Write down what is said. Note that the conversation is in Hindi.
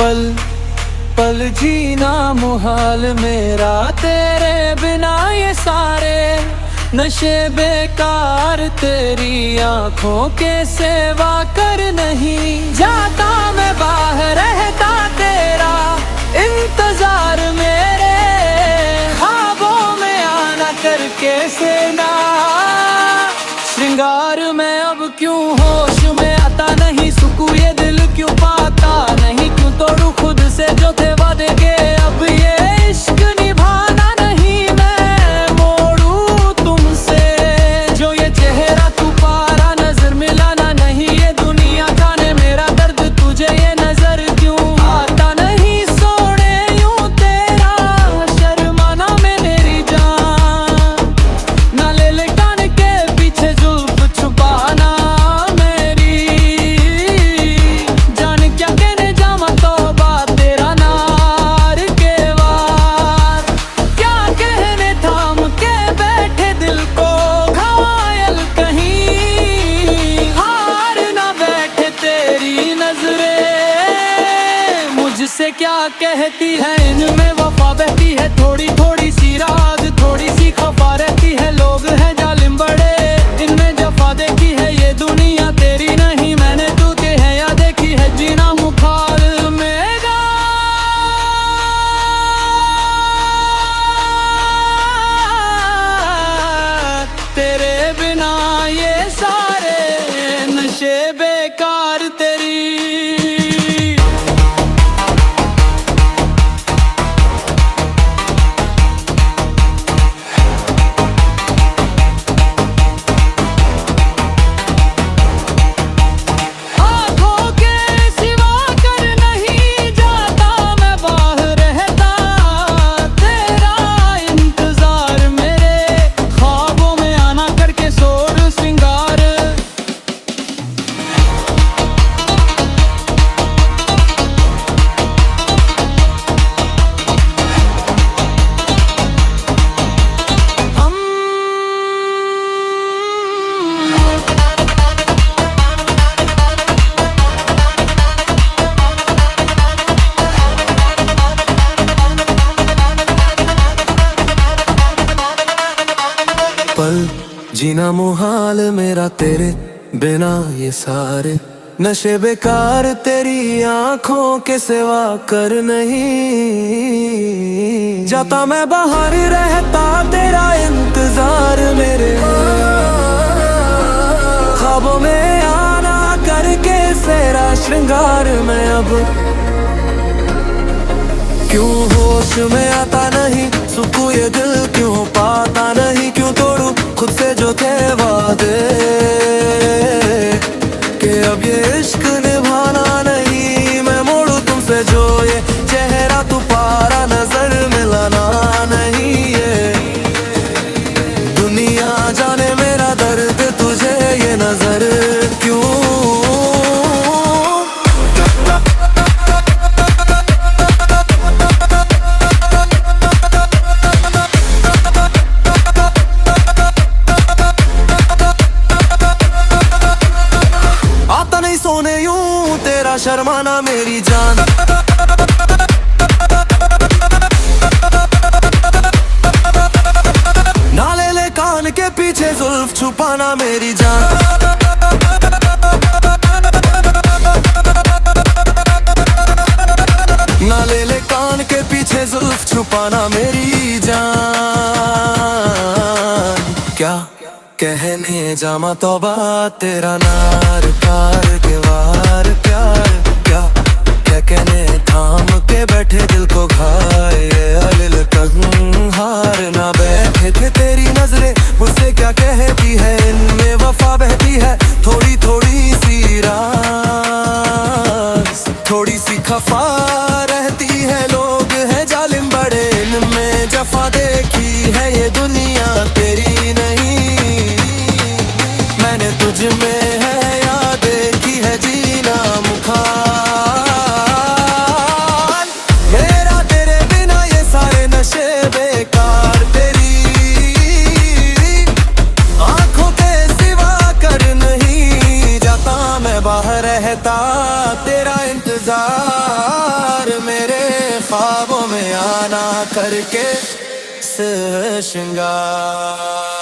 पल पल जीना मुहाल मेरा तेरे बिना, ये सारे नशे बेकार तेरी आंखों के सेवा कर नहीं जाता मैं बाहर रहता तेरा इंतजार मेरे ख्वाबों में आना करके सेना श्रृंगार मैं अब क्यों होश में आता नहीं, सुकून ये दिल क्यों पाता नहीं, क्यों तोड़ू खुद से जो थे वादे के, अब ये इश्क निभाना नहीं मैं मोड़ू तुमसे, जो ये चेहरा तू पारा नजर मिलाना नहीं, ये दुनिया जाने मेरा दर्द तुझे ये नजर क्यों आता नहीं, सोने यूं तेरा शर्माना में मेरी जान, ना ले ले कान के पीछे जुल्फ छुपाना मेरी जान, क्या कहने जामा तो बात तेरा नार के वार, क्या कहने थाम के बैठे दिल को घायल कहीं, हार ना बैठे तेरी नजरें मुझसे क्या कहती है, इनमें वफा बहती है, थोड़ी थोड़ी सी राज थोड़ी सी खफा रहती है, लोग हैं जालिम बड़े इनमें जफा देखी है, ये दुनिया तेरी नहीं मैंने तू के है या देखी है, जीना मुखाल मेरा तेरे बिना, ये सारे नशे बेकार तेरी। आँखों के सिवा कर नहीं जाता मैं बाहर रहता तेरा इंतजार मेरे ख्वाबों में आना करके सोर श्रृंगार, पल जीना मुहाल मेरा तेरे बिना, ये सारे नशे बेकार तेरी आंखों के सिवा कर नहीं जाता मैं बाहर रहता तेरा इंतजार मेरे ख्वाबों में आना करके तेरा श्रृंगार, मैं अब क्यों होश में आता नहीं, सुकून ये दिल क्यों पाता नहीं, क्यों तोड़ू खुद से जो थे वादे कि अब ये इश्क निभाना नहीं मैं मोड़ू तुमसे, जो ये चेहरा तू पारा नजर मिलाना नहीं, ये दुनिया जाने मेरा दर्द तुझे ये नजर क्यों सोने यूं तेरा शर्माना मेरी जान, ना ले ले कान के पीछे जुल्फ छुपाना मेरी जान, ना ले ले कान के पीछे जुल्फ छुपाना मेरी जान, क्या कहने जामा तौबा तेरा नार कार के वार प्यार, क्या क्या कहने थाम के बैठे दिल को घायल कहूँ, हार ना बैठे थे तेरी नजरें मुझसे क्या कहती है, इनमें वफा बहती है, थोड़ी थोड़ी सी राज थोड़ी सी खफा रहती है, लोग हैं जालिम बड़े इनमें जफा देखी है, ये दुनिया तेरी नहीं मैंने तुझ में है या देखी है, जीना मुखाल मेरा तेरे बिना, ये सारे नशे बेकार तेरी आंखों के सिवा कर नहीं जाता मैं बाहर रहता तेरा इंतजार। ख्वाबों में आना करके से श्रृंगार